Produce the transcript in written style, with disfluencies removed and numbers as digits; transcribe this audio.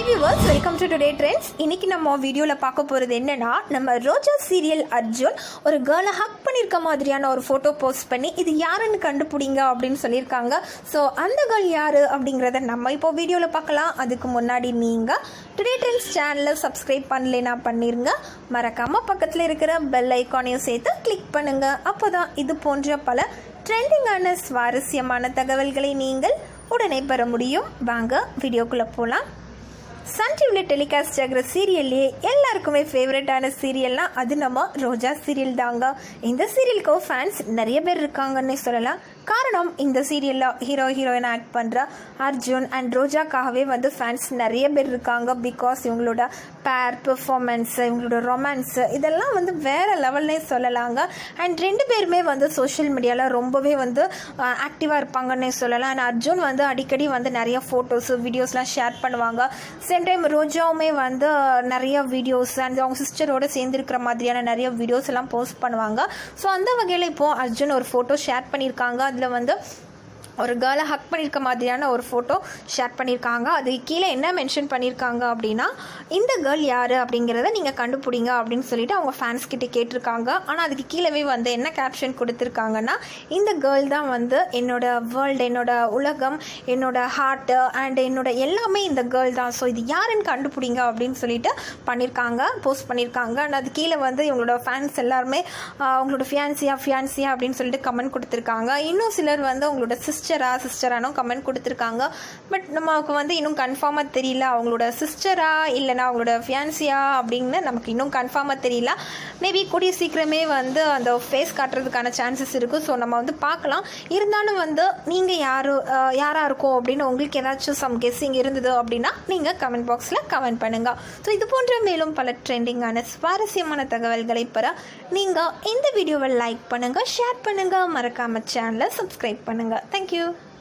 Hi viewers, welcome to today trends. இன்றைக்கி நம்ம வீடியோவில் பார்க்க போகிறது என்னென்னா, நம்ம ரோஜா சீரியல் அர்ஜுன் ஒரு கேர்ளை ஹக் பண்ணியிருக்க மாதிரியான ஒரு ஃபோட்டோ போஸ்ட் பண்ணி இது யாருன்னு கண்டுபிடிங்க அப்படின்னு சொல்லியிருக்காங்க. ஸோ அந்த கேர்ள் யார் அப்படிங்கிறத நம்ம இப்போ வீடியோவில் பார்க்கலாம். அதுக்கு முன்னாடி நீங்கள் டுடே ட்ரெண்ட்ஸ் சேனலை சப்ஸ்கிரைப் பண்ணலைன்னா பண்ணிடுங்க. மறக்காமல் பக்கத்தில் இருக்கிற பெல் ஐக்கானையும் சேர்த்து கிளிக் பண்ணுங்கள். அப்போ தான் இது போன்ற பல ட்ரெண்டிங்கான சுவாரஸ்யமான தகவல்களை நீங்கள் உடனே பெற முடியும். வாங்க வீடியோக்குள்ளே போகலாம். சன் டிவியில் டெலிகாஸ்ட் ஆகிற சீரியல்லே எல்லாருக்குமே ஃபேவரட்டான சீரியல்னால் அது நம்ம ரோஜா சீரியல் தாங்க. இந்த சீரியலுக்கு ஃபேன்ஸ் நிறைய பேர் இருக்காங்கன்னு சொல்லலாம். காரணம், இந்த சீரியலில் ஹீரோயின் ஆக்ட் பண்ணுற அர்ஜுன் அண்ட் ரோஜாக்காகவே ஃபேன்ஸ் நிறைய பேர் இருக்காங்க. பிகாஸ் இவங்களோட பேர் பெர்ஃபார்மன்ஸு, இவங்களோட ரொமான்ஸு இதெல்லாம் வேறு லெவல்னே சொல்லலாங்க. அண்ட் ரெண்டு பேருமே சோஷியல் மீடியாவில் ரொம்பவே ஆக்டிவாக இருப்பாங்கன்னே சொல்லலாம். அண்ட் அர்ஜுன் அடிக்கடி நிறைய ஃபோட்டோஸு வீடியோஸ்லாம் ஷேர் பண்ணுவாங்க. சேம் டைம் ரோஜாவுமே நிறைய வீடியோஸ் அண்ட் அவங்க சிஸ்டரோடு சேர்ந்துருக்கிற மாதிரியான நிறைய வீடியோஸ் எல்லாம் போஸ்ட் பண்ணுவாங்க. ஸோ அந்த வகையில் இப்போது அர்ஜுன் ஒரு ஃபோட்டோ ஷேர் பண்ணியிருக்காங்க. அதில் ஒரு கேர்ளை ஹக் பண்ணியிருக்க மாதிரியான ஒரு ஃபோட்டோ ஷேர் பண்ணியிருக்காங்க. அது கீழே என்ன மென்ஷன் பண்ணியிருக்காங்க அப்படின்னா, இந்த கேர்ள் யார் அப்படிங்கிறத நீங்கள் கண்டுபிடிங்க அப்படின்னு சொல்லிட்டு அவங்க ஃபேன்ஸ் கிட்டே கேட்டிருக்காங்க. ஆனால் அதுக்கு கீழே என்ன கேப்ஷன் கொடுத்துருக்காங்கன்னா, இந்த கேர்ள் தான் என்னோட வேர்ல்டு, என்னோட உலகம், என்னோட ஹார்ட்டு அண்ட் என்னோட எல்லாமே இந்த கேர்ள் தான். ஸோ இது யாருன்னு கண்டுபிடிங்க அப்படின்னு சொல்லிட்டு போஸ்ட் பண்ணியிருக்காங்க. அண்ட் அது கீழே இவங்களோட ஃபேன்ஸ் எல்லாருமே அவங்களோட ஃபியான்சியா அப்படின்னு சொல்லிட்டு கமெண்ட் கொடுத்துருக்காங்க. இன்னும் சிலர் அவங்களோட சிஸ்டரானோ கமெண்ட் கொடுத்துருக்காங்க. பட் நமக்கு இன்னும் கன்ஃபார்மாக தெரியல அவங்களோட சிஸ்டரா இல்லைனா அவங்களோட ஃபியான்சியா அப்படின்னு நமக்கு இன்னும் கன்ஃபார்மாக தெரியல. மேபி கூடிய சீக்கிரமே அந்த ஃபேஸ் காட்டுறதுக்கான சான்சஸ் இருக்குது. ஸோ நம்ம பார்க்கலாம். இருந்தாலும் நீங்கள் யாராக இருக்கும் அப்படின்னு உங்களுக்கு ஏதாச்சும் சம் கெஸ்ஸிங் இருந்தது அப்படின்னா நீங்கள் கமெண்ட் பாக்ஸில் கமெண்ட் பண்ணுங்கள். ஸோ இது போன்ற மேலும் பல ட்ரெண்டிங்கான சுவாரஸ்யமான தகவல்களை பெற நீங்கள் இந்த வீடியோவை லைக் பண்ணுங்கள், ஷேர் பண்ணுங்கள், மறக்காமல் சேனலை சப்ஸ்கிரைப் பண்ணுங்கள். Thank you.